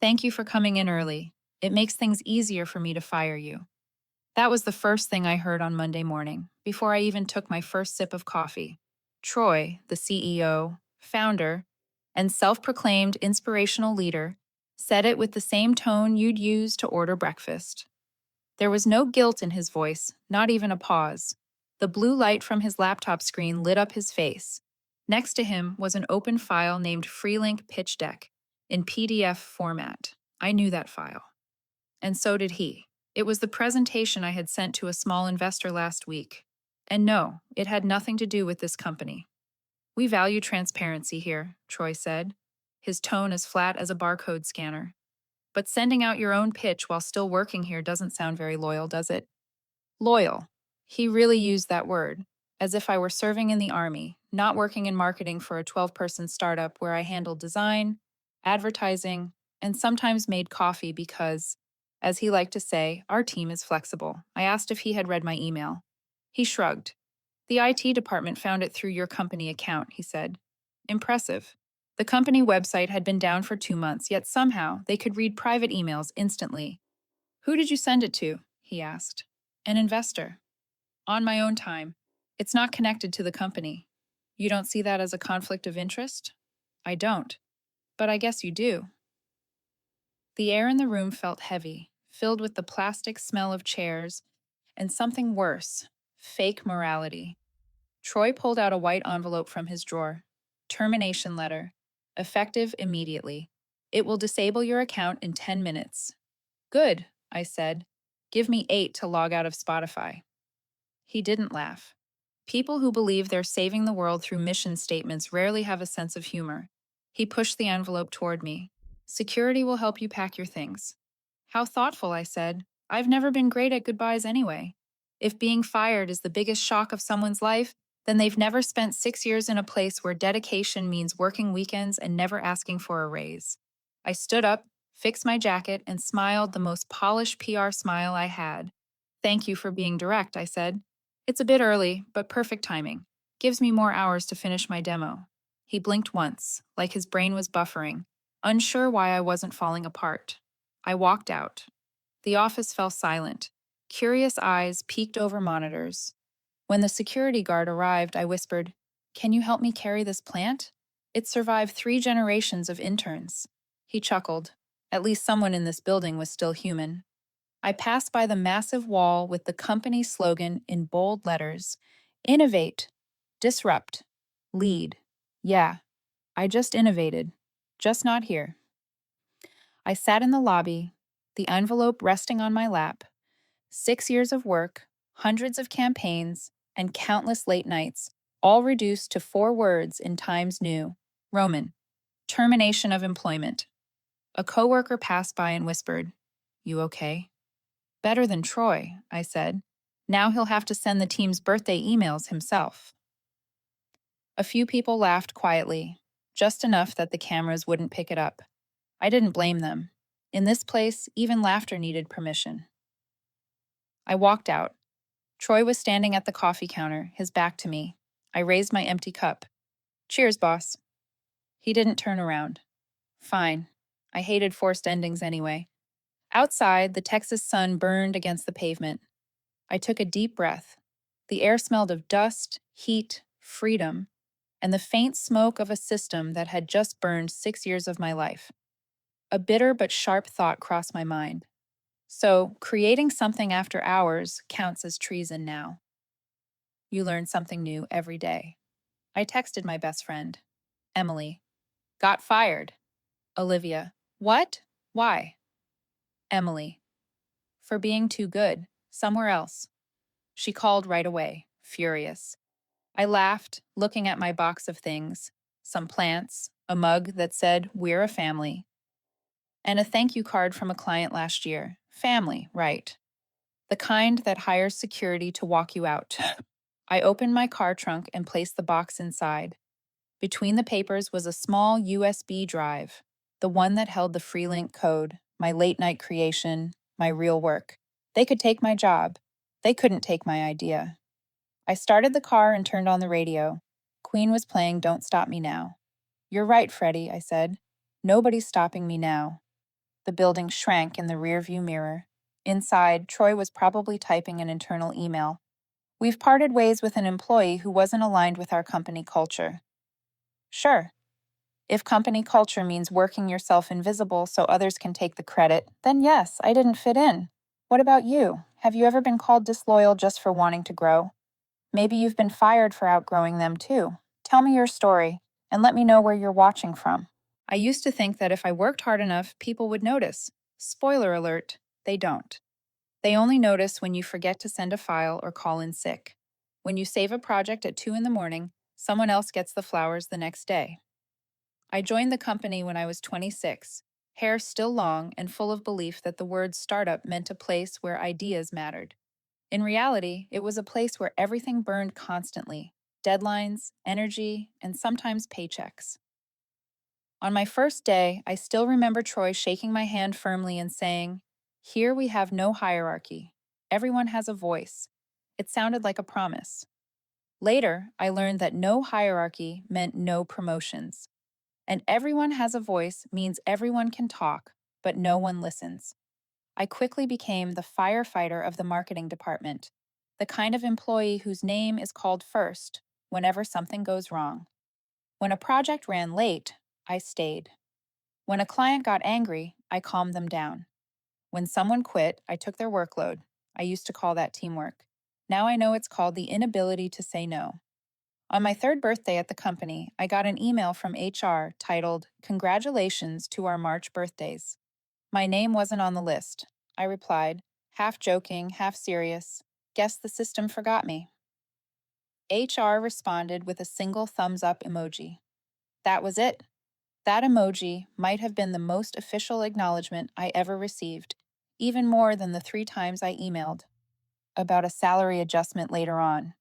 Thank you for coming in early. It makes things easier for me to fire you. That was the first thing I heard on Monday morning, before I even took my first sip of coffee. Troy, the CEO, founder, and self proclaimed inspirational leader, said it with the same tone you'd use to order breakfast. There was no guilt in his voice, not even a pause. The blue light from his laptop screen lit up his face. Next to him was an open file named Freelink Pitch Deck in PDF format. I knew that file. And so did he. It was the presentation I had sent to a small investor last week. And no, it had nothing to do with this company. We value transparency here, Troy said, his tone as flat as a barcode scanner. But sending out your own pitch while still working here doesn't sound very loyal, does it? Loyal. He really used that word, as if I were serving in the army, not working in marketing for a 12-person startup where I handled design, advertising, and sometimes made coffee because, as he liked to say, our team is flexible. I asked if he had read my email. He shrugged. The IT department found it through your company account, he said. Impressive. The company website had been down for 2 months, yet somehow they could read private emails instantly. Who did you send it to? He asked. An investor. On my own time. It's not connected to the company. You don't see that as a conflict of interest? I don't. But I guess you do. The air in the room felt heavy, filled with the plastic smell of chairs, and something worse, fake morality. Troy pulled out a white envelope from his drawer. Termination letter. Effective immediately. It will disable your account in 10 minutes. Good, I said. Give me 8 to log out of Spotify. He didn't laugh. People who believe they're saving the world through mission statements rarely have a sense of humor. He pushed the envelope toward me. Security will help you pack your things. How thoughtful, I said. I've never been great at goodbyes anyway. If being fired is the biggest shock of someone's life, then they've never spent 6 years in a place where dedication means working weekends and never asking for a raise. I stood up, fixed my jacket, and smiled the most polished PR smile I had. Thank you for being direct, I said. It's a bit early, but perfect timing. Gives me more hours to finish my demo. He blinked once, like his brain was buffering, unsure why I wasn't falling apart. I walked out. The office fell silent. Curious eyes peeked over monitors. When the security guard arrived, I whispered, "Can you help me carry this plant? It survived 3 generations of interns." He chuckled. At least someone in this building was still human. I passed by the massive wall with the company slogan in bold letters: Innovate, disrupt, lead. Yeah, I just innovated, just not here. I sat in the lobby, the envelope resting on my lap. 6 years of work, hundreds of campaigns, and countless late nights, all reduced to 4 words in Times New Roman: termination of employment. A coworker passed by and whispered, "You okay?" Better than Troy, I said. Now he'll have to send the team's birthday emails himself. A few people laughed quietly, just enough that the cameras wouldn't pick it up. I didn't blame them. In this place, even laughter needed permission. I walked out. Troy was standing at the coffee counter, his back to me. I raised my empty cup. "Cheers, boss." He didn't turn around. Fine. I hated forced endings anyway. Outside, the Texas sun burned against the pavement. I took a deep breath. The air smelled of dust, heat, freedom, and the faint smoke of a system that had just burned 6 years of my life. A bitter but sharp thought crossed my mind. So, creating something after hours counts as treason now. You learn something new every day. I texted my best friend. Emily. Got fired. Olivia. What? Why? Emily. For being too good. Somewhere else. She called right away, furious. I laughed, looking at my box of things: some plants, a mug that said, "We're a family," and a thank you card from a client last year. Family, right. The kind that hires security to walk you out. I opened my car trunk and placed the box inside. Between the papers was a small USB drive, the one that held the Freelink code, my late night creation, my real work. They could take my job. They couldn't take my idea. I started the car and turned on the radio. Queen was playing Don't Stop Me Now. "You're right, Freddie," I said. "Nobody's stopping me now." The building shrank in the rearview mirror. Inside, Troy was probably typing an internal email. We've parted ways with an employee who wasn't aligned with our company culture. Sure. If company culture means working yourself invisible so others can take the credit, then yes, I didn't fit in. What about you? Have you ever been called disloyal just for wanting to grow? Maybe you've been fired for outgrowing them too. Tell me your story, and let me know where you're watching from. I used to think that if I worked hard enough, people would notice. Spoiler alert, they don't. They only notice when you forget to send a file or call in sick. When you save a project at 2 in the morning, someone else gets the flowers the next day. I joined the company when I was 26, hair still long and full of belief that the word startup meant a place where ideas mattered. In reality, it was a place where everything burned constantly: deadlines, energy, and sometimes paychecks. On my first day, I still remember Troy shaking my hand firmly and saying, "Here we have no hierarchy. Everyone has a voice." It sounded like a promise. Later, I learned that no hierarchy meant no promotions. And everyone has a voice means everyone can talk, but no one listens. I quickly became the firefighter of the marketing department, the kind of employee whose name is called first whenever something goes wrong. When a project ran late, I stayed. When a client got angry, I calmed them down. When someone quit, I took their workload. I used to call that teamwork. Now I know it's called the inability to say no. On my third birthday at the company, I got an email from HR titled, "Congratulations to our March birthdays." My name wasn't on the list. I replied, half joking, half serious, "Guess the system forgot me." HR responded with a single thumbs up emoji. That was it. That emoji might have been the most official acknowledgement I ever received, even more than the 3 times I emailed about a salary adjustment later on.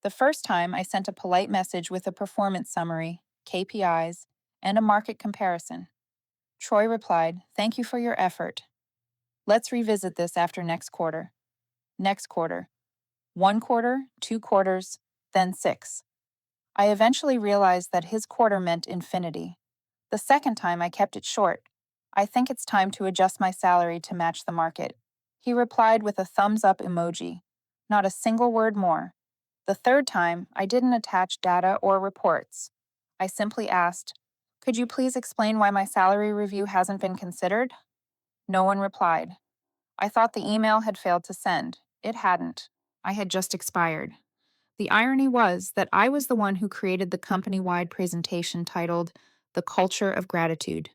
The first time, I sent a polite message with a performance summary, KPIs, and a market comparison. Troy replied, "Thank you for your effort. Let's revisit this after next quarter." Next quarter. 1 quarter, 2 quarters, then 6. I eventually realized that his quarter meant infinity. The second time, I kept it short. "I think it's time to adjust my salary to match the market." He replied with a thumbs up emoji. Not a single word more. The third time, I didn't attach data or reports. I simply asked, "Could you please explain why my salary review hasn't been considered?" No one replied. I thought the email had failed to send. It hadn't. I had just expired. The irony was that I was the one who created the company-wide presentation titled "The Culture of Gratitude."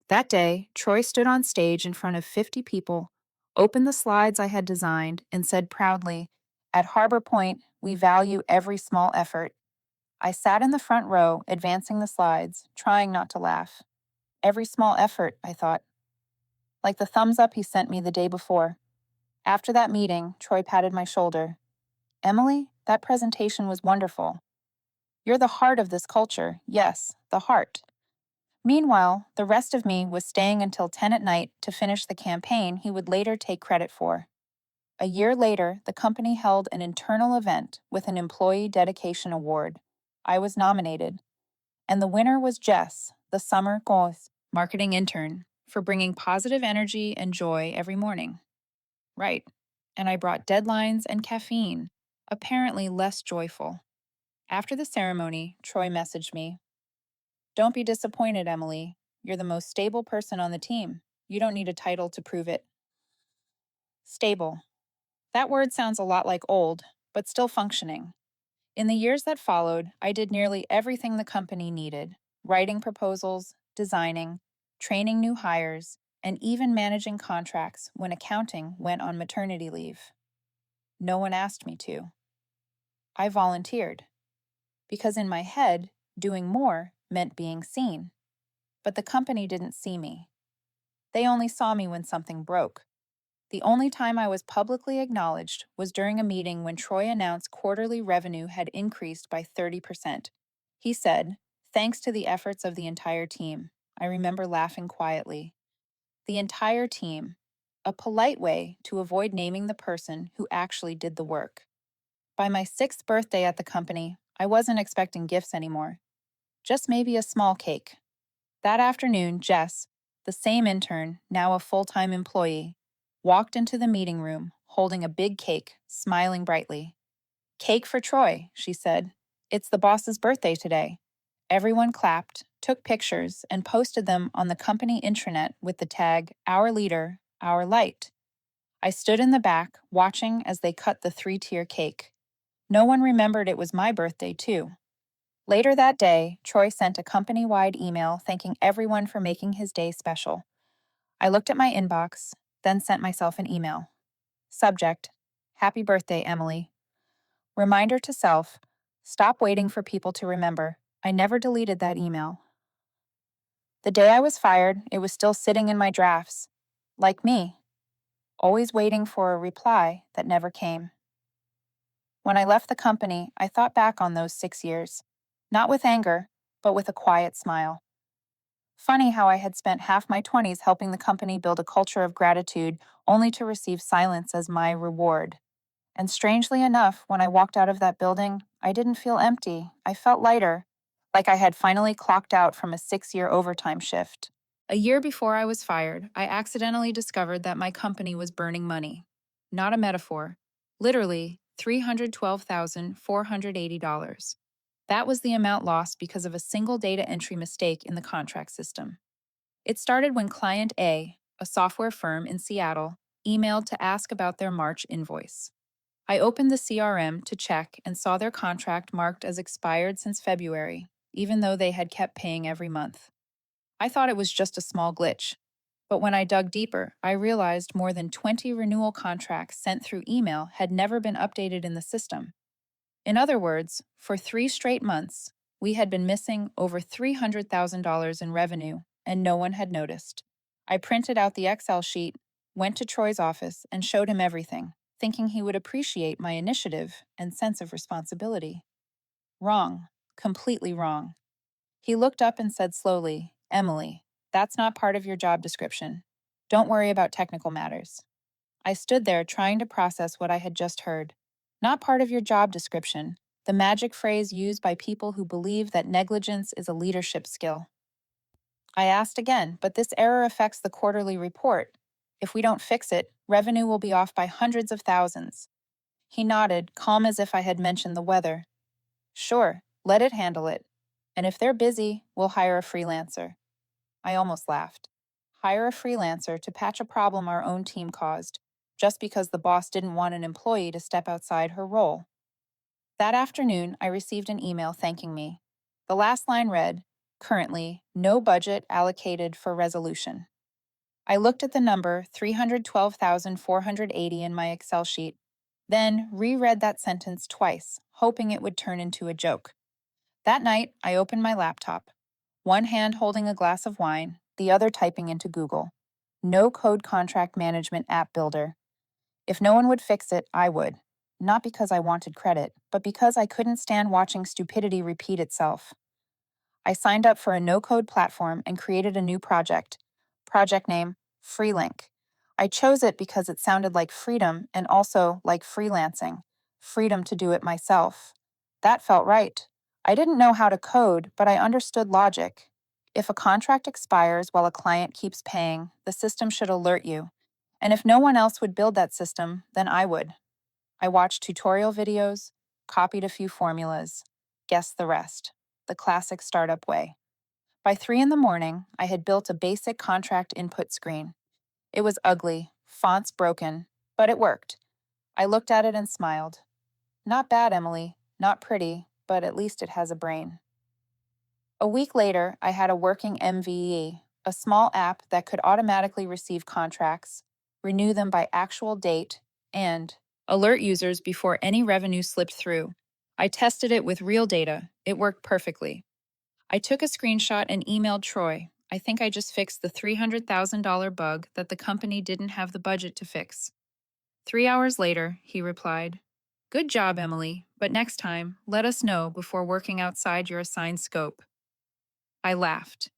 That day, Troy stood on stage in front of 50 people, opened the slides I had designed, and said proudly, "At Harbor Point, we value every small effort." I sat in the front row, advancing the slides, trying not to laugh. Every small effort, I thought. Like the thumbs up he sent me the day before. After that meeting, Troy patted my shoulder. "Emily, that presentation was wonderful. You're the heart of this culture. Yes, the heart." Meanwhile, the rest of me was staying until 10 at night to finish the campaign he would later take credit for. A year later, the company held an internal event with an employee dedication award. I was nominated, and the winner was Jess, the summer Goth marketing intern, for bringing positive energy and joy every morning. Right. And I brought deadlines and caffeine, apparently less joyful. After the ceremony, Troy messaged me, "Don't be disappointed, Emily. You're the most stable person on the team. You don't need a title to prove it." Stable. That word sounds a lot like old, but still functioning. In the years that followed, I did nearly everything the company needed: writing proposals, designing, training new hires, and even managing contracts when accounting went on maternity leave. No one asked me to. I volunteered, because in my head, doing more meant being seen. But the company didn't see me. They only saw me when something broke. The only time I was publicly acknowledged was during a meeting when Troy announced quarterly revenue had increased by 30%. He said, "Thanks to the efforts of the entire team." I remember laughing quietly. The entire team. A polite way to avoid naming the person who actually did the work. By my 6th birthday at the company, I wasn't expecting gifts anymore. Just maybe a small cake. That afternoon, Jess, the same intern, now a full-time employee, walked into the meeting room holding a big cake, smiling brightly. "Cake for Troy," she said. "It's the boss's birthday today." Everyone clapped, took pictures, and posted them on the company intranet with the tag, "Our Leader, Our Light." I stood in the back, watching as they cut the three-tier cake. No one remembered it was my birthday, too. Later that day, Troy sent a company-wide email thanking everyone for making his day special. I looked at my inbox, then sent myself an email. Subject: Happy birthday, Emily. Reminder to self: stop waiting for people to remember. I never deleted that email. The day I was fired, it was still sitting in my drafts. Like me, always waiting for a reply that never came. When I left the company, I thought back on those 6 years. Not with anger, but with a quiet smile. Funny how I had spent half my 20s helping the company build a culture of gratitude only to receive silence as my reward. And strangely enough, when I walked out of that building, I didn't feel empty. I felt lighter, like I had finally clocked out from a 6-year overtime shift. A year before I was fired, I accidentally discovered that my company was burning money. Not a metaphor. Literally, $312,480. That was the amount lost because of a single data entry mistake in the contract system. It started when Client a software firm in Seattle, emailed to ask about their March invoice. I opened the CRM to check and saw their contract marked as expired since February, even though they had kept paying every month. I thought it was just a small glitch. But when I dug deeper, I realized more than 20 renewal contracts sent through email had never been updated in the system. In other words, for 3 straight months, we had been missing over $300,000 in revenue, and no one had noticed. I printed out the Excel sheet, went to Troy's office, and showed him everything, thinking he would appreciate my initiative and sense of responsibility. Wrong. Completely wrong. He looked up and said slowly, "Emily, that's not part of your job description. Don't worry about technical matters." I stood there trying to process what I had just heard. Not part of your job description, the magic phrase used by people who believe that negligence is a leadership skill. I asked again, "But this error affects the quarterly report. If we don't fix it, revenue will be off by hundreds of thousands." He nodded, calm as if I had mentioned the weather. "Sure, let it handle it. And if they're busy, we'll hire a freelancer." I almost laughed. Hire a freelancer to patch a problem our own team caused, just because the boss didn't want an employee to step outside her role. That afternoon, I received an email thanking me. The last line read, "Currently, no budget allocated for resolution." I looked at the number 312,480 in my Excel sheet, then reread that sentence twice, hoping it would turn into a joke. That night, I opened my laptop, one hand holding a glass of wine, the other typing into Google. No code contract management app builder. If no one would fix it, I would. Not because I wanted credit, but because I couldn't stand watching stupidity repeat itself. I signed up for a no-code platform and created a new project. Project name, Freelink. I chose it because it sounded like freedom and also like freelancing. Freedom to do it myself. That felt right. I didn't know how to code, but I understood logic. If a contract expires while a client keeps paying, the system should alert you. And if no one else would build that system, then I would. I watched tutorial videos, copied a few formulas, guessed the rest. The classic startup way. By 3 in the morning, I had built a basic contract input screen. It was ugly, fonts broken, but it worked. I looked at it and smiled. Not bad, Emily. Not pretty, but at least it has a brain. A week later, I had a working MVE, a small app that could automatically receive contracts, renew them by actual date, and alert users before any revenue slipped through. I tested it with real data. It worked perfectly. I took a screenshot and emailed Troy. I think I just fixed the $300,000 bug that the company didn't have the budget to fix. 3 hours later, he replied, "Good job, Emily, but next time, let us know before working outside your assigned scope." I laughed.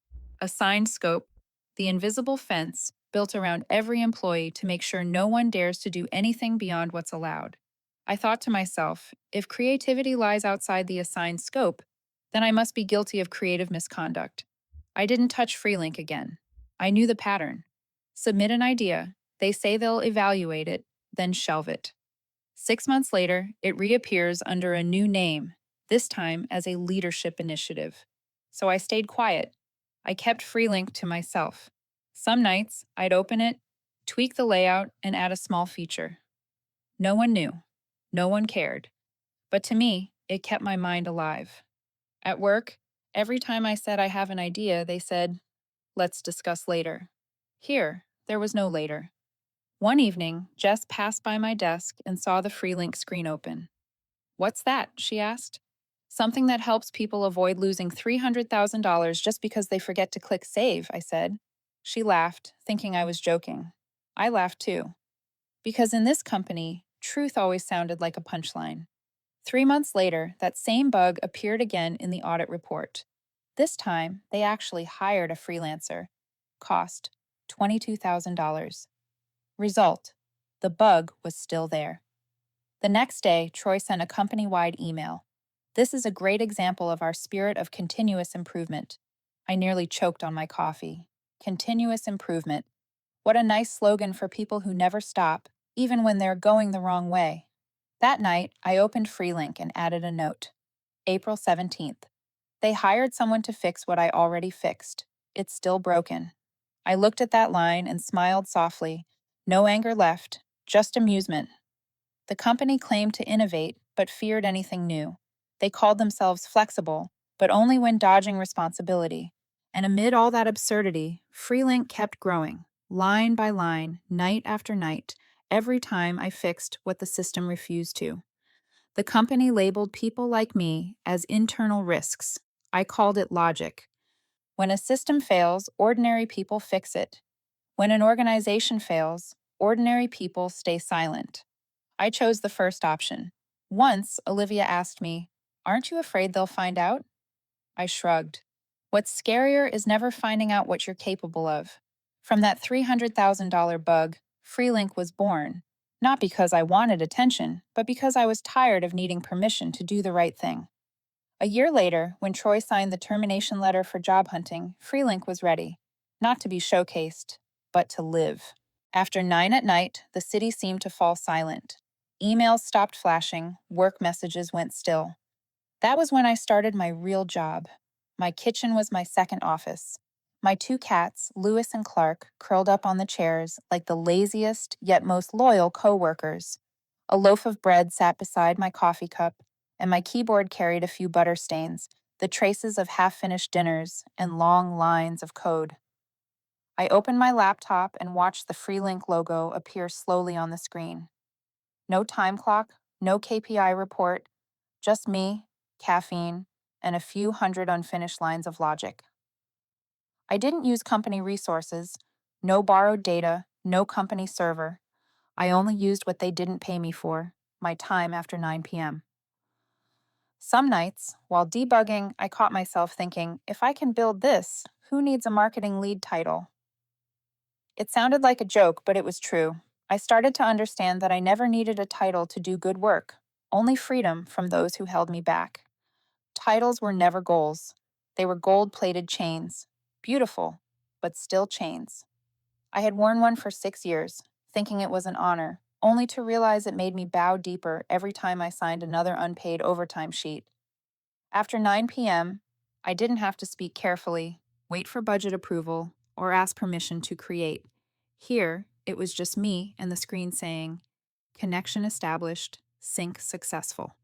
Assigned scope, the invisible fence built around every employee to make sure no one dares to do anything beyond what's allowed. I thought to myself, if creativity lies outside the assigned scope, then I must be guilty of creative misconduct. I didn't touch Freelink again. I knew the pattern. Submit an idea, they say they'll evaluate it, then shelve it. 6 months later, it reappears under a new name, this time as a leadership initiative. So I stayed quiet. I kept Freelink to myself. Some nights, I'd open it, tweak the layout, and add a small feature. No one knew. No one cared. But to me, it kept my mind alive. At work, every time I said I have an idea, they said, let's discuss later. Here, there was no later. One evening, Jess passed by my desk and saw the Freelink screen open. What's that? She asked. Something that helps people avoid losing $300,000 just because they forget to click save, I said. She laughed, thinking I was joking. I laughed too. Because in this company, truth always sounded like a punchline. 3 months later, that same bug appeared again in the audit report. This time, they actually hired a freelancer. Cost $22,000. Result: the bug was still there. The next day, Troy sent a company-wide email. This is a great example of our spirit of continuous improvement. I nearly choked on my coffee. Continuous improvement. What a nice slogan for people who never stop, even when they're going the wrong way. That night, I opened Freelink and added a note. April 17th. They hired someone to fix what I already fixed. It's still broken. I looked at that line and smiled softly. No anger left, just amusement. The company claimed to innovate, but feared anything new. They called themselves flexible, but only when dodging responsibility. And amid all that absurdity, Freelink kept growing, line by line, night after night, every time I fixed what the system refused to. The company labeled people like me as internal risks. I called it logic. When a system fails, ordinary people fix it. When an organization fails, ordinary people stay silent. I chose the first option. Once, Olivia asked me, "Aren't you afraid they'll find out?" I shrugged. What's scarier is never finding out what you're capable of. From that $300,000 bug, Freelink was born. Not because I wanted attention, but because I was tired of needing permission to do the right thing. A year later, when Troy signed the termination letter for job hunting, Freelink was ready. Not to be showcased, but to live. After 9 at night, the city seemed to fall silent. Emails stopped flashing, work messages went still. That was when I started my real job. My kitchen was my second office. My two cats, Lewis and Clark, curled up on the chairs like the laziest yet most loyal co-workers. A loaf of bread sat beside my coffee cup, and my keyboard carried a few butter stains, the traces of half-finished dinners, and long lines of code. I opened my laptop and watched the Freelink logo appear slowly on the screen. No time clock, no KPI report, just me, caffeine, and a few hundred unfinished lines of logic. I didn't use company resources, no borrowed data, no company server. I only used what they didn't pay me for, my time after 9 p.m. Some nights, while debugging, I caught myself thinking, if I can build this, who needs a marketing lead title? It sounded like a joke, but it was true. I started to understand that I never needed a title to do good work, only freedom from those who held me back. Titles were never goals. They were gold-plated chains. Beautiful, but still chains. I had worn one for 6 years, thinking it was an honor, only to realize it made me bow deeper every time I signed another unpaid overtime sheet. After 9 p.m., I didn't have to speak carefully, wait for budget approval, or ask permission to create. Here, it was just me and the screen saying, "Connection established, sync successful."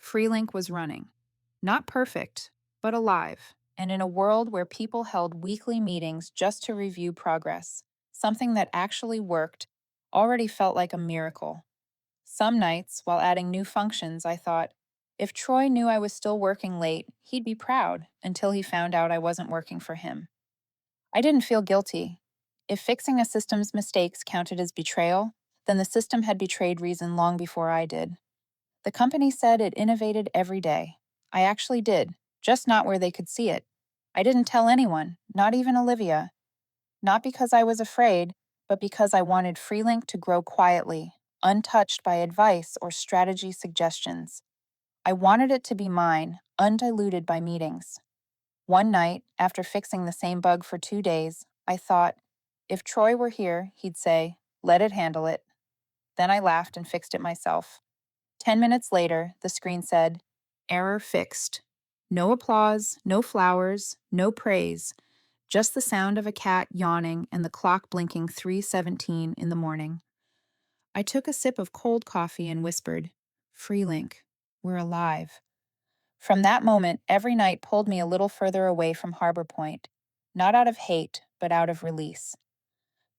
Freelink was running. Not perfect, but alive, and in a world where people held weekly meetings just to review progress, something that actually worked already felt like a miracle. Some nights, while adding new functions, I thought, if Troy knew I was still working late, he'd be proud until he found out I wasn't working for him. I didn't feel guilty. If fixing a system's mistakes counted as betrayal, then the system had betrayed reason long before I did. The company said it innovated every day. I actually did, just not where they could see it. I didn't tell anyone, not even Olivia. Not because I was afraid, but because I wanted Freelink to grow quietly, untouched by advice or strategy suggestions. I wanted it to be mine, undiluted by meetings. One night, after fixing the same bug for 2 days, I thought, if Troy were here, he'd say, let it handle it. Then I laughed and fixed it myself. 10 minutes later, the screen said, error fixed. No applause, no flowers, no praise, just the sound of a cat yawning and the clock blinking 3:17 in the morning. I took a sip of cold coffee and whispered, Freelink, we're alive. From that moment, every night pulled me a little further away from Harbor Point, not out of hate, but out of release.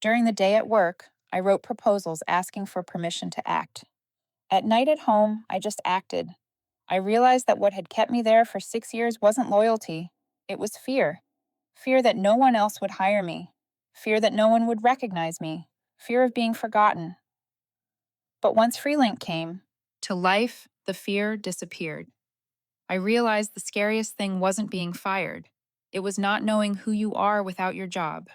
During the day at work, I wrote proposals asking for permission to act. At night at home, I just acted. I realized that what had kept me there for 6 years wasn't loyalty, it was fear. Fear that no one else would hire me, fear that no one would recognize me, fear of being forgotten. But once Freelink came to life, the fear disappeared. I realized the scariest thing wasn't being fired. It was not knowing who you are without your job.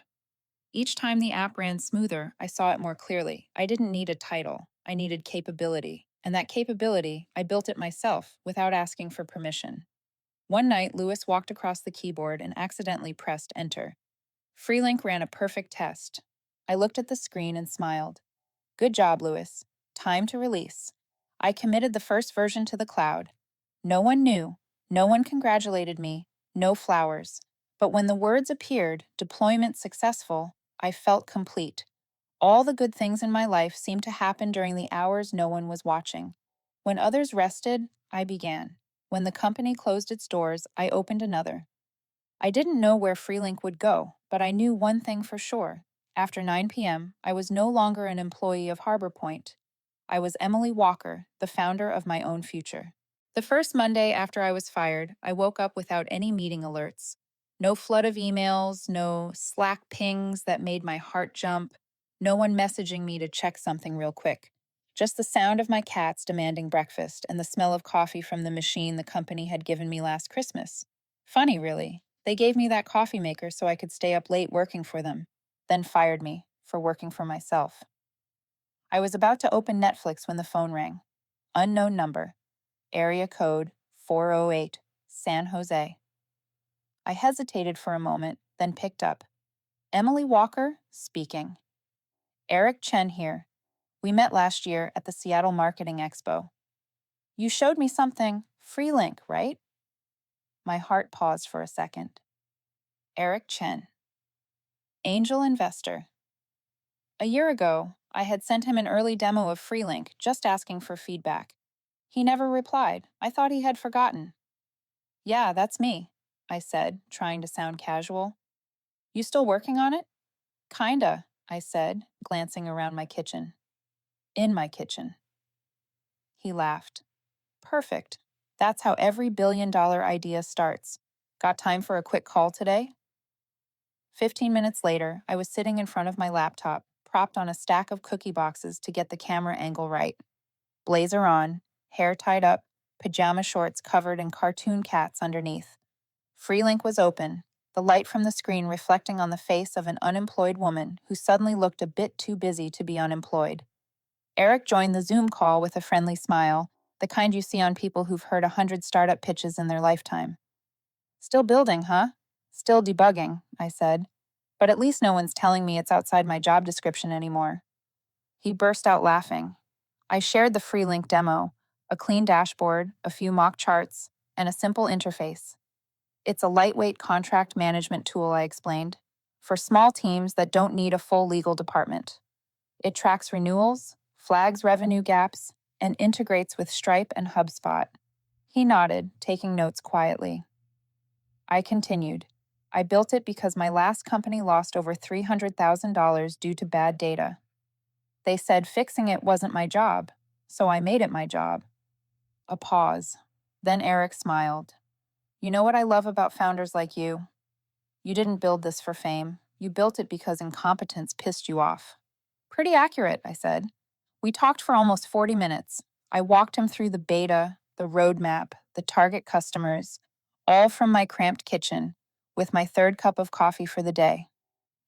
Each time the app ran smoother, I saw it more clearly. I didn't need a title. I needed capability. And that capability, I built it myself without asking for permission. One night, Lewis walked across the keyboard and accidentally pressed enter. Freelink ran a perfect test. I looked at the screen and smiled. Good job, Lewis. Time to release. I committed the first version to the cloud. No one knew. No one congratulated me. No flowers. But when the words appeared, deployment successful, I felt complete. All the good things in my life seemed to happen during the hours no one was watching. When others rested, I began. When the company closed its doors, I opened another. I didn't know where Freelink would go, but I knew one thing for sure. After 9 p.m., I was no longer an employee of Harbor Point. I was Emily Walker, the founder of my own future. The first Monday after I was fired, I woke up without any meeting alerts. No flood of emails, no Slack pings that made my heart jump, no one messaging me to check something real quick. Just the sound of my cats demanding breakfast and the smell of coffee from the machine the company had given me last Christmas. Funny, really. They gave me that coffee maker so I could stay up late working for them, then fired me for working for myself. I was about to open Netflix when the phone rang. Unknown number. Area code 408, San Jose. I hesitated for a moment, then picked up. Emily Walker, speaking. Eric Chen here. We met last year at the Seattle Marketing Expo. You showed me something, Freelink, right? My heart paused for a second. Eric Chen. Angel investor. A year ago, I had sent him an early demo of Freelink, just asking for feedback. He never replied. I thought he had forgotten. Yeah, that's me, I said, trying to sound casual. You still working on it? Kinda, I said, glancing around my kitchen. In my kitchen. He laughed. Perfect. That's how every billion-dollar idea starts. Got time for a quick call today? 15 minutes later, I was sitting in front of my laptop, propped on a stack of cookie boxes to get the camera angle right. Blazer on, hair tied up, pajama shorts covered in cartoon cats underneath. Freelink was open, the light from the screen reflecting on the face of an unemployed woman who suddenly looked a bit too busy to be unemployed. Eric joined the Zoom call with a friendly smile, the kind you see on people who've heard 100 startup pitches in their lifetime. Still building, huh? Still debugging, I said. But at least no one's telling me it's outside my job description anymore. He burst out laughing. I shared the Freelink demo, a clean dashboard, a few mock charts, and a simple interface. It's a lightweight contract management tool, I explained, for small teams that don't need a full legal department. It tracks renewals, flags revenue gaps, and integrates with Stripe and HubSpot. He nodded, taking notes quietly. I continued. I built it because my last company lost over $300,000 due to bad data. They said fixing it wasn't my job, so I made it my job. A pause. Then Eric smiled. You know what I love about founders like you? You didn't build this for fame. You built it because incompetence pissed you off. Pretty accurate, I said. We talked for almost 40 minutes. I walked him through the beta, the roadmap, the target customers, all from my cramped kitchen, with my third cup of coffee for the day.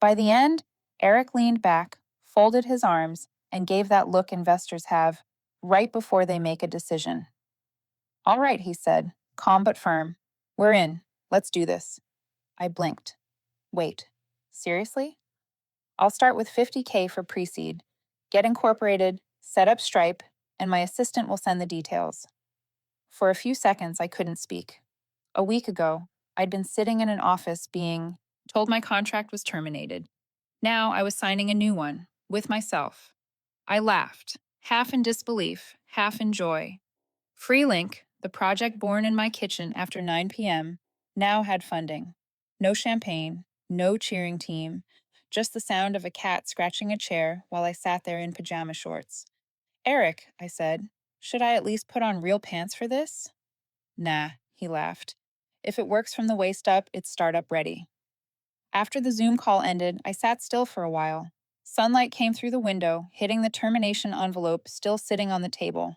By the end, Eric leaned back, folded his arms, and gave that look investors have right before they make a decision. All right, he said, calm but firm. We're in. Let's do this. I blinked. Wait, seriously? I'll start with 50K for pre-seed, get incorporated, set up Stripe, and my assistant will send the details. For a few seconds, I couldn't speak. A week ago, I'd been sitting in an office being told my contract was terminated. Now I was signing a new one, with myself. I laughed, half in disbelief, half in joy. Freelink, the project born in my kitchen after 9 p.m., now had funding. No champagne, no cheering team, just the sound of a cat scratching a chair while I sat there in pajama shorts. Eric, I said, should I at least put on real pants for this? Nah, he laughed. If it works from the waist up, it's startup ready. After the Zoom call ended, I sat still for a while. Sunlight came through the window, hitting the termination envelope still sitting on the table.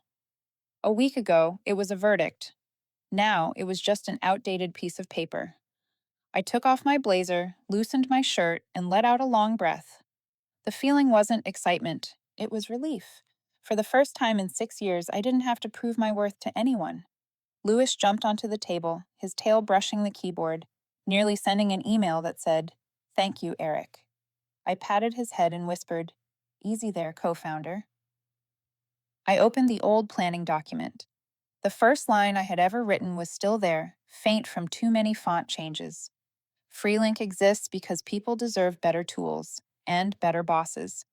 A week ago, it was a verdict. Now, it was just an outdated piece of paper. I took off my blazer, loosened my shirt, and let out a long breath. The feeling wasn't excitement, it was relief. For the first time in 6 years, I didn't have to prove my worth to anyone. Lewis jumped onto the table, his tail brushing the keyboard, nearly sending an email that said, "Thank you, Eric." I patted his head and whispered, "Easy there, co-founder." I opened the old planning document. The first line I had ever written was still there, faint from too many font changes. Freelink exists because people deserve better tools and better bosses.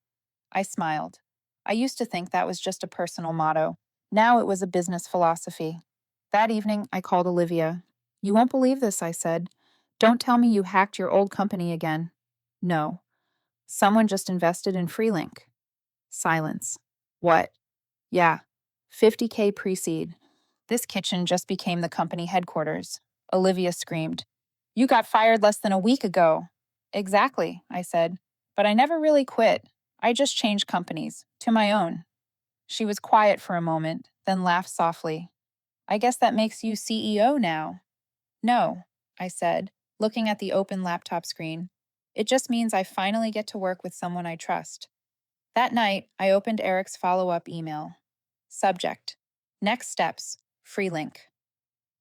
I smiled. I used to think that was just a personal motto. Now it was a business philosophy. That evening, I called Olivia. "You won't believe this," I said. "Don't tell me you hacked your old company again." "No. Someone just invested in Freelink." Silence. "What?" "Yeah. 50K pre-seed. This kitchen just became the company headquarters." Olivia screamed. "You got fired less than a week ago." "Exactly," I said. "But I never really quit. I just changed companies, to my own." She was quiet for a moment, then laughed softly. "I guess that makes you CEO now." "No," I said, looking at the open laptop screen. "It just means I finally get to work with someone I trust." That night, I opened Eric's follow-up email. Subject: Next steps, Freelink.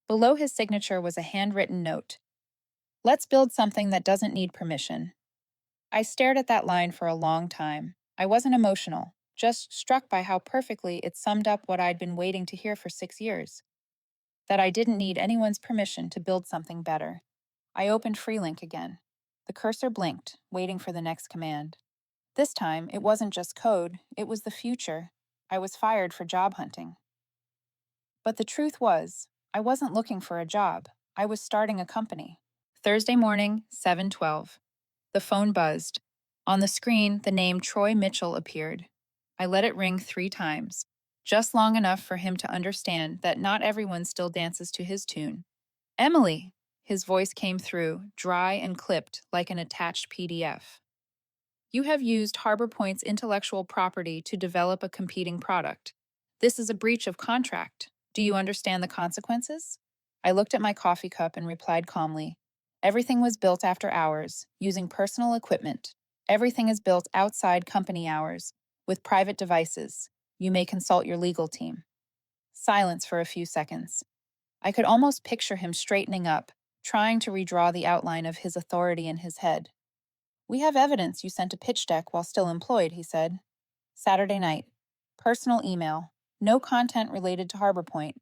Below his signature was a handwritten note. "Let's build something that doesn't need permission." I stared at that line for a long time. I wasn't emotional, just struck by how perfectly it summed up what I'd been waiting to hear for 6 years. That I didn't need anyone's permission to build something better. I opened Freelink again. The cursor blinked, waiting for the next command. This time, it wasn't just code, it was the future. I was fired for job hunting. But the truth was, I wasn't looking for a job. I was starting a company. Thursday morning, 7:12. The phone buzzed. On the screen, the name Troy Mitchell appeared. I let it ring 3 times, just long enough for him to understand that not everyone still dances to his tune. "Emily!" His voice came through, dry and clipped like an attached PDF. "You have used Harbor Point's intellectual property to develop a competing product. This is a breach of contract. Do you understand the consequences?" I looked at my coffee cup and replied calmly. "Everything was built after hours, using personal equipment. Everything is built outside company hours, with private devices. You may consult your legal team." Silence for a few seconds. I could almost picture him straightening up, trying to redraw the outline of his authority in his head. "We have evidence you sent a pitch deck while still employed," he said. Saturday night. Personal email. No content related to Harbor Point.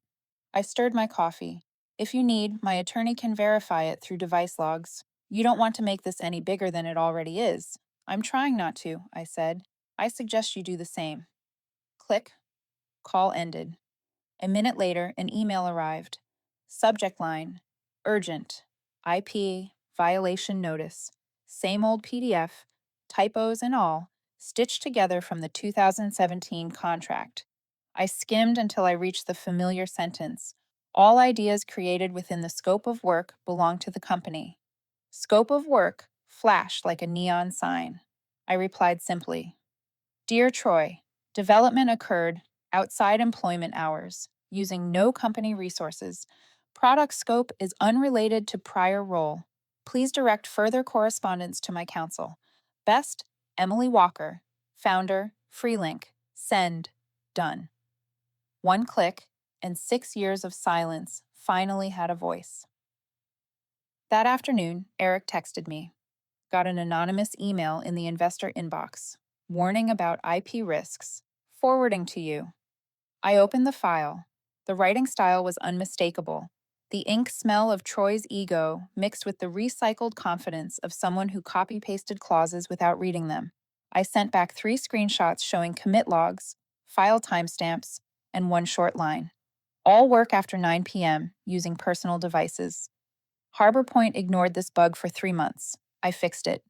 I stirred my coffee. "If you need, my attorney can verify it through device logs. You don't want to make this any bigger than it already is." "I'm trying not to," I said. "I suggest you do the same." Click. Call ended. A minute later, an email arrived. Subject line: Urgent. IP violation notice. Same old PDF, typos and all, stitched together from the 2017 contract. I skimmed until I reached the familiar sentence: "All ideas created within the scope of work belong to the company." Scope of work flashed like a neon sign. I replied simply: "Dear Troy, development occurred outside employment hours, using no company resources. Product scope is unrelated to prior role. Please direct further correspondence to my counsel. Best, Emily Walker, founder, Freelink. Send. Done." One click, and 6 years of silence finally had a voice. That afternoon, Eric texted me. Got an anonymous email in the investor inbox. Warning about IP risks. Forwarding to you. I opened the file. The writing style was unmistakable. The ink smell of Troy's ego mixed with the recycled confidence of someone who copy pasted clauses without reading them. I sent back 3 screenshots showing commit logs, file timestamps, and one short line. All work after 9 p.m. using personal devices. Harbor Point ignored this bug for 3 months. I fixed it.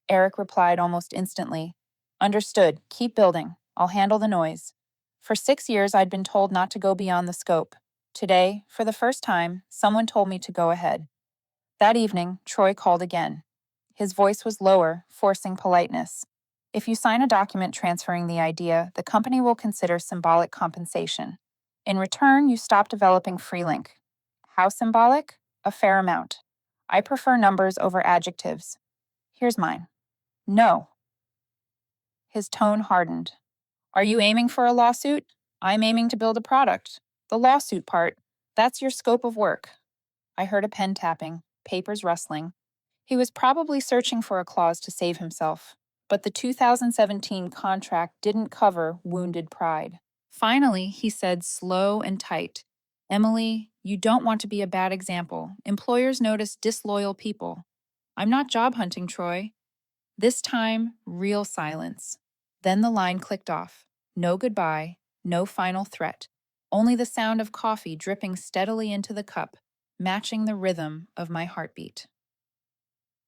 Eric replied almost instantly. Understood. Keep building. I'll handle the noise. For 6 years, I'd been told not to go beyond the scope. Today, for the first time, someone told me to go ahead. That evening, Troy called again. His voice was lower, forcing politeness. If you sign a document transferring the idea, the company will consider symbolic compensation. In return, you stop developing Freelink. How symbolic? A fair amount. I prefer numbers over adjectives. Here's mine. No. His tone hardened. Are you aiming for a lawsuit? I'm aiming to build a product. The lawsuit part, that's your scope of work. I heard a pen tapping, papers rustling. He was probably searching for a clause to save himself, but the 2017 contract didn't cover wounded pride. Finally, he said slow and tight, Emily, you don't want to be a bad example. Employers notice disloyal people. I'm not job hunting, Troy. This time, real silence. Then the line clicked off. No goodbye, no final threat. Only the sound of coffee dripping steadily into the cup, matching the rhythm of my heartbeat.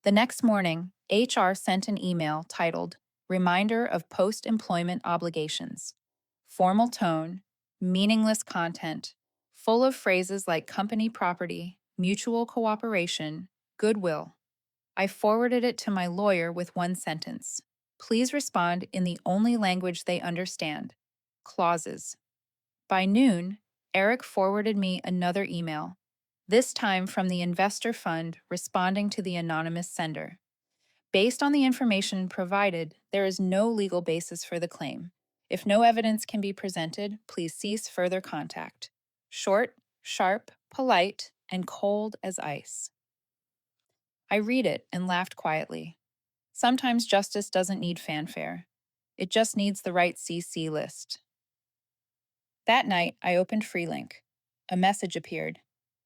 The next morning, HR sent an email titled, Reminder of Post-Employment Obligations. Formal tone, meaningless content, full of phrases like company property, mutual cooperation, goodwill. I forwarded it to my lawyer with one sentence. Please respond in the only language they understand. Clauses. By noon, Eric forwarded me another email, this time from the investor fund responding to the anonymous sender. Based on the information provided, there is no legal basis for the claim. If no evidence can be presented, please cease further contact. Short, sharp, polite, and cold as ice. I read it and laughed quietly. Sometimes justice doesn't need fanfare. It just needs the right CC list. That night, I opened Freelink. A message appeared.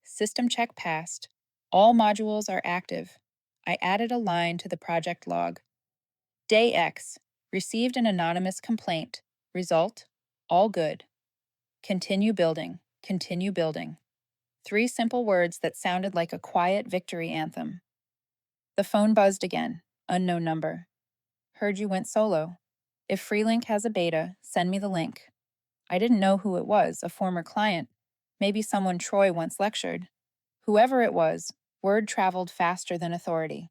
System check passed. All modules are active. I added a line to the project log. Day X. Received an anonymous complaint. Result? All good. Continue building. Continue building. 3 simple words that sounded like a quiet victory anthem. The phone buzzed again. Unknown number. Heard you went solo. If Freelink has a beta, send me the link. I didn't know who it was, a former client, maybe someone Troy once lectured. Whoever it was, word traveled faster than authority.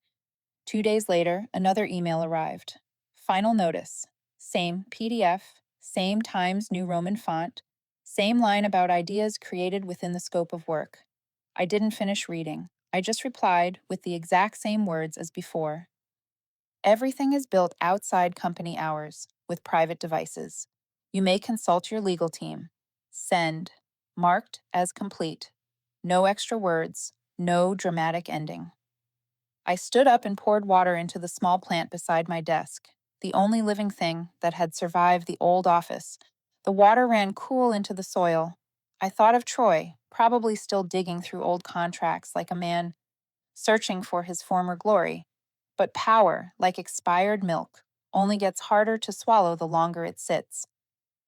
2 days later, another email arrived. Final notice. Same PDF, same Times New Roman font, same line about ideas created within the scope of work. I didn't finish reading. I just replied with the exact same words as before. Everything is built outside company hours with private devices. You may consult your legal team. Send. Marked as complete. No extra words. No dramatic ending. I stood up and poured water into the small plant beside my desk, the only living thing that had survived the old office. The water ran cool into the soil. I thought of Troy, probably still digging through old contracts like a man searching for his former glory. But power, like expired milk, only gets harder to swallow the longer it sits.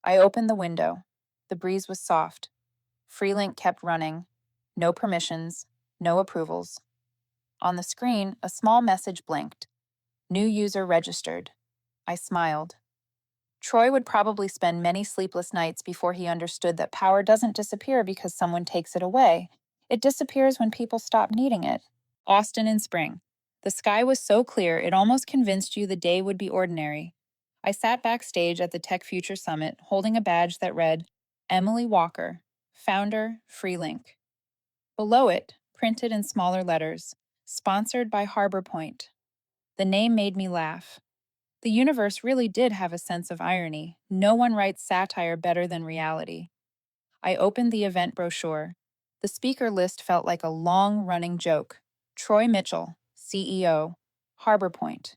I opened the window. The breeze was soft. Freelink kept running. No permissions, no approvals. On the screen, a small message blinked. New user registered. I smiled. Troy would probably spend many sleepless nights before he understood that power doesn't disappear because someone takes it away. It disappears when people stop needing it. Austin in spring. The sky was so clear it almost convinced you the day would be ordinary. I sat backstage at the Tech Future Summit holding a badge that read, Emily Walker, Founder, Freelink. Below it, printed in smaller letters, sponsored by Harbor Point. The name made me laugh. The universe really did have a sense of irony. No one writes satire better than reality. I opened the event brochure. The speaker list felt like a long-running joke. Troy Mitchell, CEO, Harbor Point.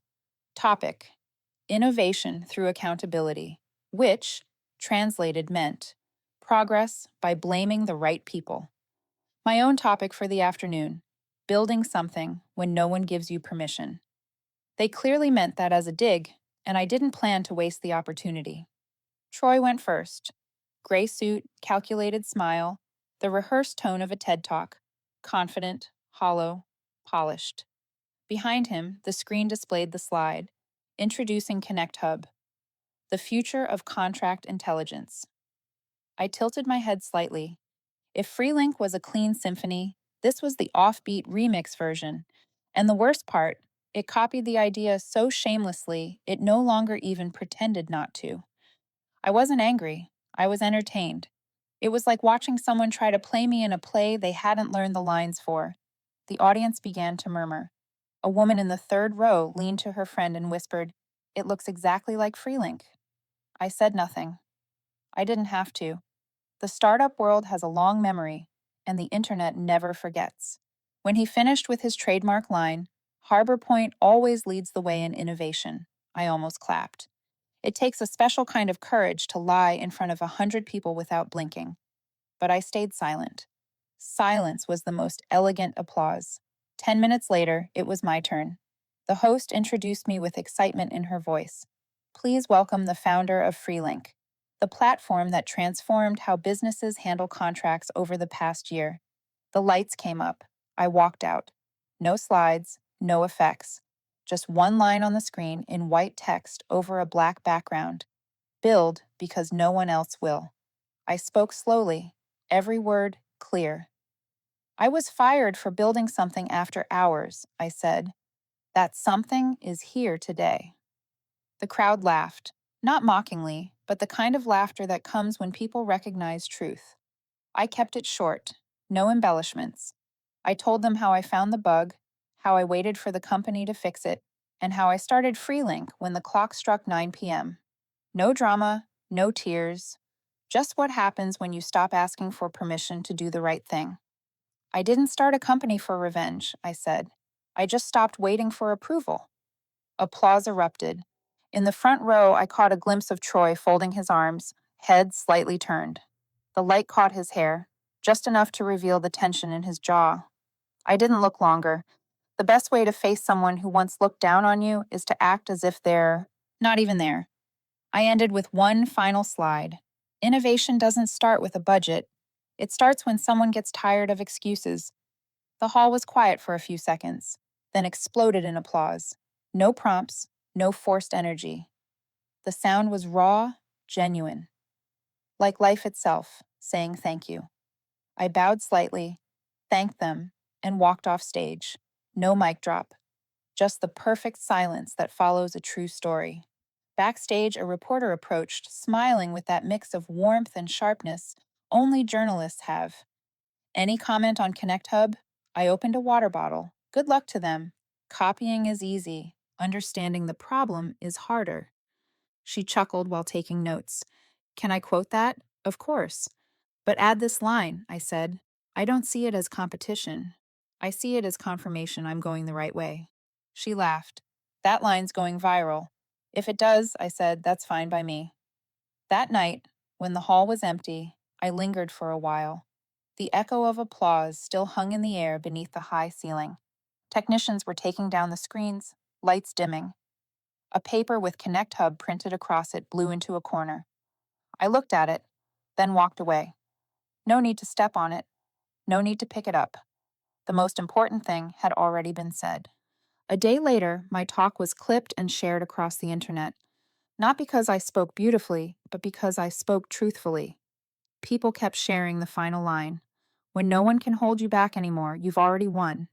Topic: Innovation through accountability, which, translated, meant progress by blaming the right people. My own topic for the afternoon: building something when no one gives you permission. They clearly meant that as a dig, and I didn't plan to waste the opportunity. Troy went first. Gray suit, calculated smile, the rehearsed tone of a TED Talk. Confident, hollow, polished. Behind him, the screen displayed the slide, introducing Connect Hub, the future of contract intelligence. I tilted my head slightly. If Freelink was a clean symphony, this was the offbeat remix version. And the worst part, it copied the idea so shamelessly it no longer even pretended not to. I wasn't angry. I was entertained. It was like watching someone try to play me in a play they hadn't learned the lines for. The audience began to murmur. A woman in the third row leaned to her friend and whispered, "It looks exactly like Freelink." I said nothing. I didn't have to. The startup world has a long memory, and the internet never forgets. When he finished with his trademark line, Harbor Point always leads the way in innovation, I almost clapped. It takes a special kind of courage to lie in front of 100 people without blinking. But I stayed silent. Silence was the most elegant applause. 10 minutes later, it was my turn. The host introduced me with excitement in her voice. Please welcome the founder of Freelink, the platform that transformed how businesses handle contracts over the past year. The lights came up. I walked out. No slides, no effects. Just one line on the screen in white text over a black background. Build because no one else will. I spoke slowly, every word clear. I was fired for building something after hours, I said. That something is here today. The crowd laughed, not mockingly, but the kind of laughter that comes when people recognize truth. I kept it short, no embellishments. I told them how I found the bug, how I waited for the company to fix it, and how I started Freelink when the clock struck 9 p.m. No drama, no tears, just what happens when you stop asking for permission to do the right thing. I didn't start a company for revenge, I said. I just stopped waiting for approval. Applause erupted. In the front row, I caught a glimpse of Troy folding his arms, head slightly turned. The light caught his hair, just enough to reveal the tension in his jaw. I didn't look longer. The best way to face someone who once looked down on you is to act as if they're not even there. I ended with one final slide. Innovation doesn't start with a budget. It starts when someone gets tired of excuses. The hall was quiet for a few seconds, then exploded in applause. No prompts, no forced energy. The sound was raw, genuine, like life itself, saying thank you. I bowed slightly, thanked them, and walked off stage. No mic drop, just the perfect silence that follows a true story. Backstage, a reporter approached, smiling with that mix of warmth and sharpness only journalists have. Any comment on Connect Hub? I opened a water bottle. Good luck to them. Copying is easy. Understanding the problem is harder. She chuckled while taking notes. Can I quote that? Of course. But add this line, I said. I don't see it as competition. I see it as confirmation I'm going the right way. She laughed. That line's going viral. If it does, I said, that's fine by me. That night, when the hall was empty, I lingered for a while. The echo of applause still hung in the air beneath the high ceiling. Technicians were taking down the screens, lights dimming. A paper with Connect Hub printed across it blew into a corner. I looked at it, then walked away. No need to step on it. No need to pick it up. The most important thing had already been said. A day later, my talk was clipped and shared across the internet. Not because I spoke beautifully, but because I spoke truthfully. People kept sharing the final line. When no one can hold you back anymore, you've already won.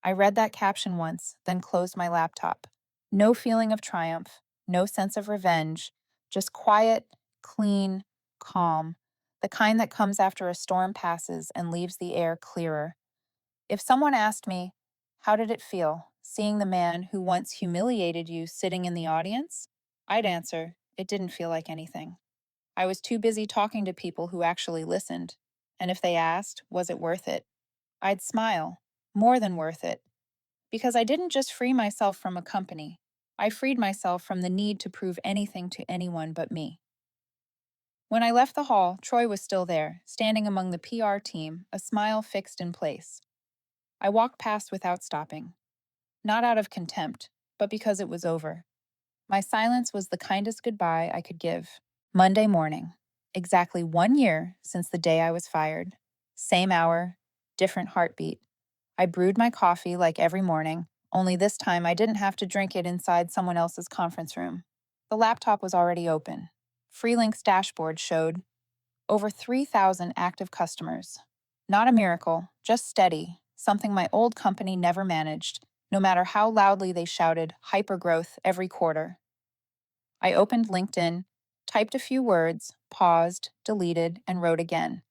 I read that caption once, then closed my laptop. No feeling of triumph, no sense of revenge, just quiet, clean, calm, the kind that comes after a storm passes and leaves the air clearer. If someone asked me, how did it feel, seeing the man who once humiliated you sitting in the audience? I'd answer, it didn't feel like anything. I was too busy talking to people who actually listened. And if they asked, was it worth it? I'd smile, more than worth it. Because I didn't just free myself from a company, I freed myself from the need to prove anything to anyone but me. When I left the hall, Troy was still there, standing among the PR team, a smile fixed in place. I walked past without stopping, not out of contempt, but because it was over. My silence was the kindest goodbye I could give. Monday morning, exactly 1 year since the day I was fired. Same hour, different heartbeat. I brewed my coffee like every morning, only this time I didn't have to drink it inside someone else's conference room. The laptop was already open. Freelink's dashboard showed over 3,000 active customers. Not a miracle, just steady, something my old company never managed, no matter how loudly they shouted hypergrowth every quarter. I opened LinkedIn, typed a few words, paused, deleted, and wrote again.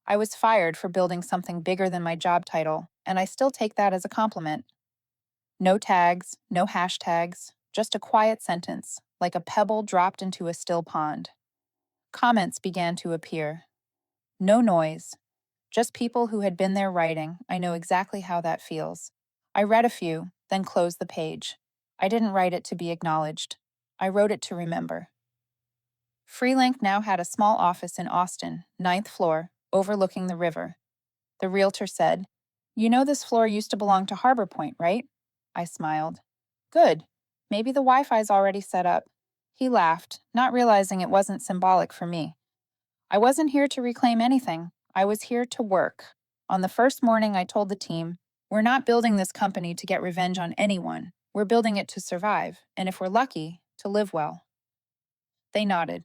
I was fired for building something bigger than my job title, and I still take that as a compliment. No tags, no hashtags, just a quiet sentence, like a pebble dropped into a still pond. Comments began to appear. No noise, just people who had been there writing. I know exactly how that feels. I read a few, then closed the page. I didn't write it to be acknowledged. I wrote it to remember. Freelink now had a small office in Austin, 9th floor, overlooking the river. The realtor said, "You know this floor used to belong to Harbor Point, right?" I smiled. "Good. Maybe the Wi-Fi's already set up." He laughed, not realizing it wasn't symbolic for me. I wasn't here to reclaim anything. I was here to work. On the first morning, I told the team, "We're not building this company to get revenge on anyone. We're building it to survive, and if we're lucky, to live well." They nodded.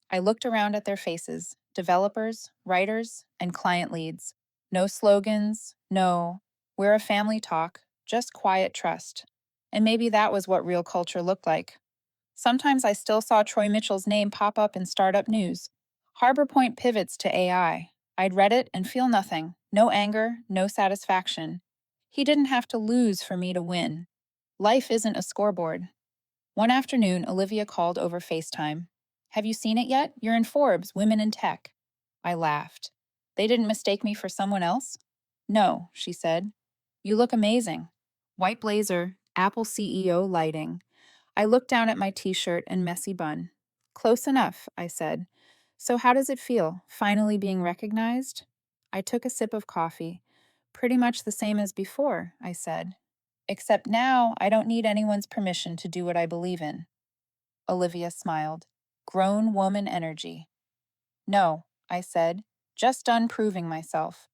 I looked around at their faces, developers, writers, and client leads. No slogans, no, we're a family talk, just quiet trust. And maybe that was what real culture looked like. Sometimes I still saw Troy Mitchell's name pop up in startup news. Harbor Point pivots to AI. I'd read it and feel nothing. No anger, no satisfaction. He didn't have to lose for me to win. Life isn't a scoreboard. One afternoon, Olivia called over FaceTime. "Have you seen it yet? You're in Forbes, Women in Tech." I laughed. They didn't mistake me for someone else? "No," she said. "You look amazing." White blazer, Apple CEO lighting. I looked down at my t-shirt and messy bun. "Close enough," I said. "So how does it feel, finally being recognized?" I took a sip of coffee. "Pretty much the same as before," I said. "Except now I don't need anyone's permission to do what I believe in." Olivia smiled. Grown woman energy. "No," I said, "just done proving myself."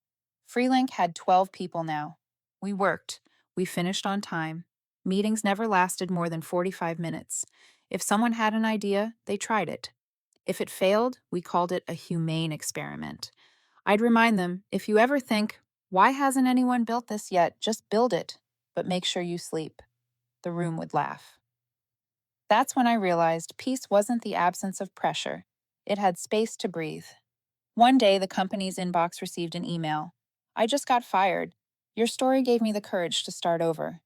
Freelink had 12 people now. We worked. We finished on time. Meetings never lasted more than 45 minutes. If someone had an idea, they tried it. If it failed, we called it a humane experiment. I'd remind them, if you ever think, "Why hasn't anyone built this yet? Just build it, but make sure you sleep." The room would laugh. That's when I realized peace wasn't the absence of pressure. It had space to breathe. One day, the company's inbox received an email. "I just got fired. Your story gave me the courage to start over.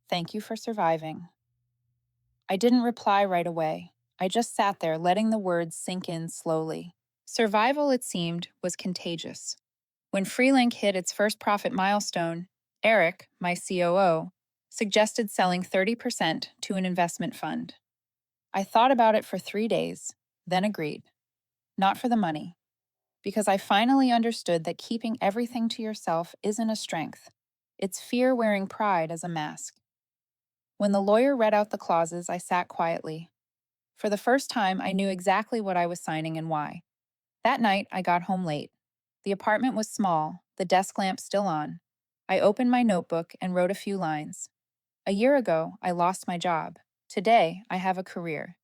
Thank you for surviving." I didn't reply right away. I just sat there, letting the words sink in slowly. Survival, it seemed, was contagious. When Freelink hit its first profit milestone, Eric, my COO, suggested selling 30% to an investment fund. I thought about it for 3 days, then agreed. Not for the money, because I finally understood that keeping everything to yourself isn't a strength. It's fear wearing pride as a mask. When the lawyer read out the clauses, I sat quietly. For the first time, I knew exactly what I was signing and why. That night, I got home late. The apartment was small, the desk lamp still on. I opened my notebook and wrote a few lines. A year ago, I lost my job. Today, I have a career.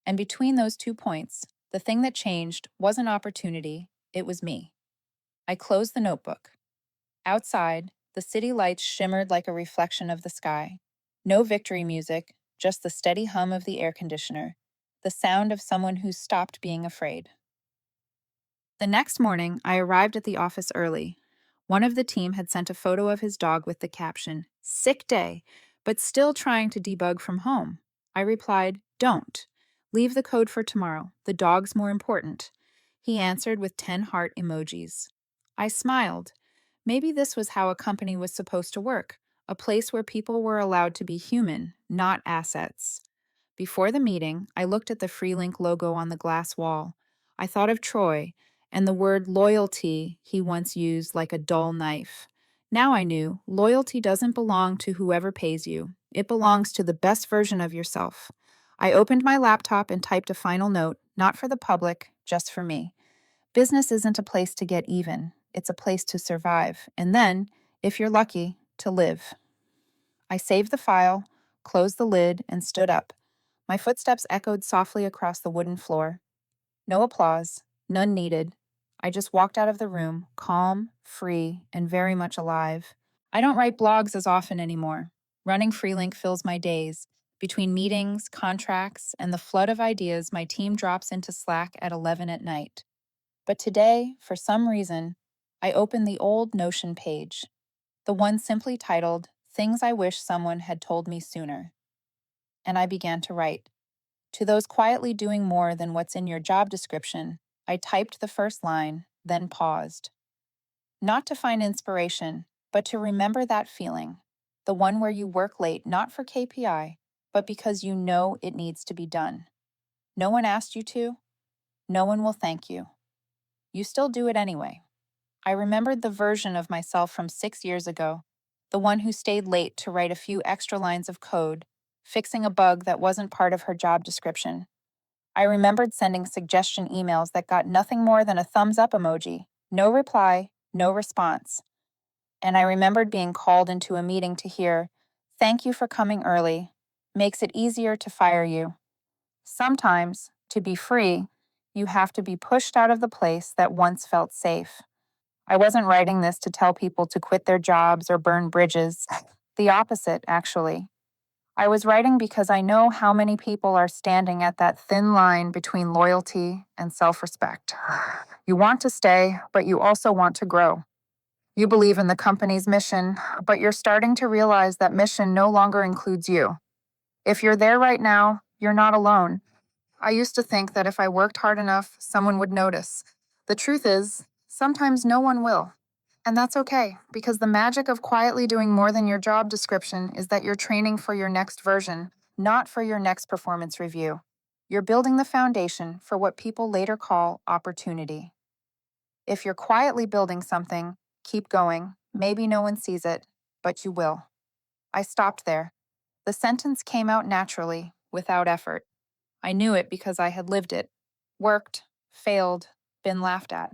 And between those 2 points, the thing that changed wasn't opportunity, it was me. I closed the notebook. Outside, the city lights shimmered like a reflection of the sky. No victory music, just the steady hum of the air conditioner, the sound of someone who's stopped being afraid. The next morning, I arrived at the office early. One of the team had sent a photo of his dog with the caption, "Sick day, but still trying to debug from home." I replied, "Don't. Leave the code for tomorrow. The dog's more important." He answered with 10 heart emojis. I smiled. Maybe this was how a company was supposed to work. a place where people were allowed to be human, not assets. Before the meeting, I looked at the Freelink logo on the glass wall. I thought of Troy and the word loyalty he once used like a dull knife. Now I knew loyalty doesn't belong to whoever pays you, it belongs to the best version of yourself. I opened my laptop and typed a final note, not for the public, just for me. Business isn't a place to get even, it's a place to survive, and then, if you're lucky, to live. I saved the file, closed the lid, and stood up. My footsteps echoed softly across the wooden floor. No applause, none needed. I just walked out of the room, calm, free, and very much alive. I don't write blogs as often anymore. Running Freelink fills my days. Between meetings, contracts, and the flood of ideas my team drops into Slack at 11 at night. But today, for some reason, I opened the old Notion page, the one simply titled, Things I Wish Someone Had Told Me Sooner. And I began to write. To those quietly doing more than what's in your job description, I typed the first line, then paused. Not to find inspiration, but to remember that feeling, the one where you work late not for KPI, but because you know it needs to be done. No one asked you to, no one will thank you. You still do it anyway. I remembered the version of myself from 6 years ago, the one who stayed late to write a few extra lines of code, fixing a bug that wasn't part of her job description. I remembered sending suggestion emails that got nothing more than a thumbs up emoji, no reply, no response. And I remembered being called into a meeting to hear, "Thank you for coming early. Makes it easier to fire you." Sometimes, to be free, you have to be pushed out of the place that once felt safe. I wasn't writing this to tell people to quit their jobs or burn bridges. The opposite, actually. I was writing because I know how many people are standing at that thin line between loyalty and self respect. You want to stay, but you also want to grow. You believe in the company's mission, but you're starting to realize that mission no longer includes you. If you're there right now, you're not alone. I used to think that if I worked hard enough, someone would notice. The truth is, sometimes no one will. And that's okay, because the magic of quietly doing more than your job description is that you're training for your next version, not for your next performance review. You're building the foundation for what people later call opportunity. If you're quietly building something, keep going. Maybe no one sees it, but you will. I stopped there. The sentence came out naturally, without effort. I knew it because I had lived it, worked, failed, been laughed at.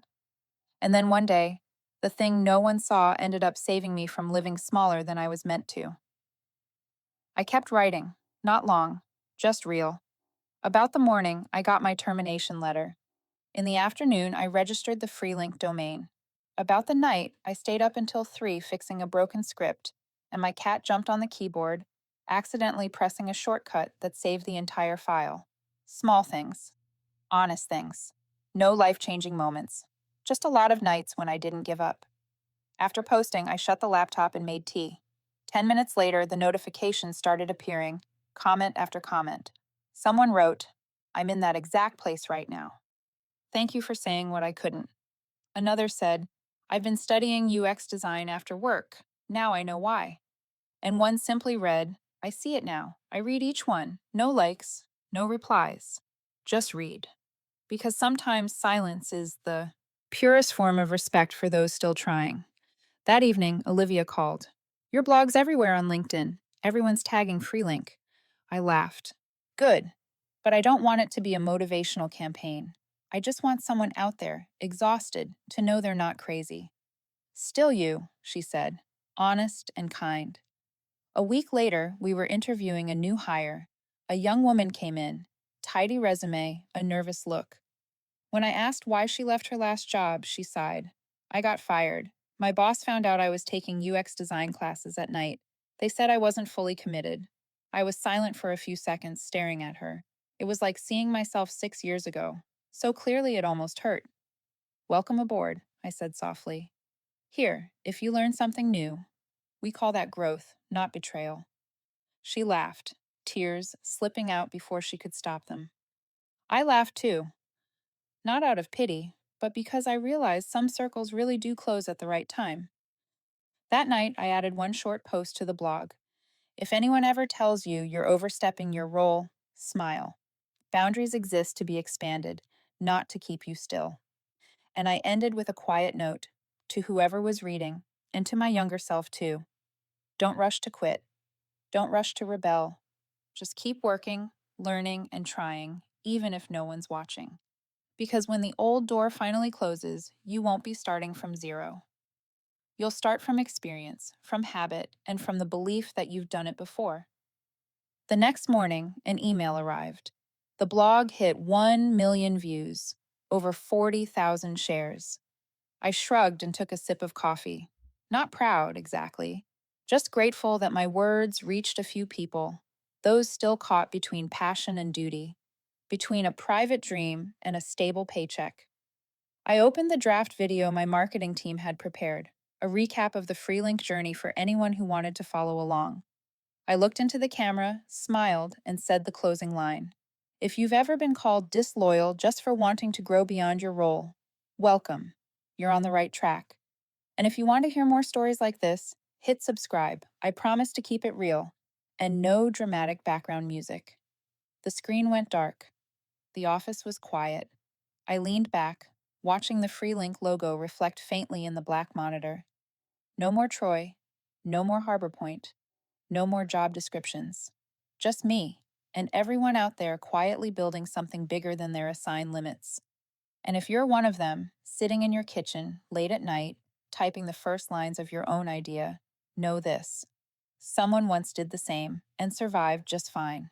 And then one day, the thing no one saw ended up saving me from living smaller than I was meant to. I kept writing, not long, just real. About the morning, I got my termination letter. In the afternoon, I registered the Freelink domain. About the night, I stayed up until 3 fixing a broken script, and my cat jumped on the keyboard, accidentally pressing a shortcut that saved the entire file. Small things. Honest things. No life-changing moments. Just a lot of nights when I didn't give up. After posting, I shut the laptop and made tea. 10 minutes later, the notifications started appearing, comment after comment. Someone wrote, "I'm in that exact place right now. Thank you for saying what I couldn't." Another said, "I've been studying UX design after work. Now I know why." And one simply read, "I see it now. I read each one. No likes, no replies. Just read." Because sometimes silence is the purest form of respect for those still trying. That evening, Olivia called. "Your blog's everywhere on LinkedIn. Everyone's tagging Freelink." I laughed. "Good, but I don't want it to be a motivational campaign. I just want someone out there, exhausted, to know they're not crazy." "Still you," she said, honest and kind. A week later, we were interviewing a new hire. A young woman came in, tidy resume, a nervous look. When I asked why she left her last job, she sighed. "I got fired. My boss found out I was taking UX design classes at night. They said I wasn't fully committed." I was silent for a few seconds, staring at her. It was like seeing myself 6 years ago. So clearly it almost hurt. "Welcome aboard," I said softly. "Here, if you learn something new, we call that growth, not betrayal." She laughed, tears slipping out before she could stop them. I laughed too. Not out of pity, but because I realized some circles really do close at the right time. That night, I added one short post to the blog. If anyone ever tells you you're overstepping your role, smile. Boundaries exist to be expanded, not to keep you still. And I ended with a quiet note to whoever was reading, and to my younger self too. Don't rush to quit. Don't rush to rebel. Just keep working, learning, and trying, even if no one's watching. Because when the old door finally closes, you won't be starting from zero. You'll start from experience, from habit, and from the belief that you've done it before. The next morning, an email arrived. The blog hit 1 million views, over 40,000 shares. I shrugged and took a sip of coffee. Not proud, exactly. Just grateful that my words reached a few people, those still caught between passion and duty, between a private dream and a stable paycheck. I opened the draft video my marketing team had prepared, a recap of the Freelink journey for anyone who wanted to follow along. I looked into the camera, smiled, and said the closing line. If you've ever been called disloyal just for wanting to grow beyond your role, welcome. You're on the right track. And if you want to hear more stories like this, hit subscribe. I promise to keep it real. And no dramatic background music. The screen went dark. The office was quiet. I leaned back, watching the Freelink logo reflect faintly in the black monitor. No more Troy. No more Harbor Point. No more job descriptions. Just me, and everyone out there quietly building something bigger than their assigned limits. And if you're one of them, sitting in your kitchen, late at night, typing the first lines of your own idea, know this. Someone once did the same and survived just fine.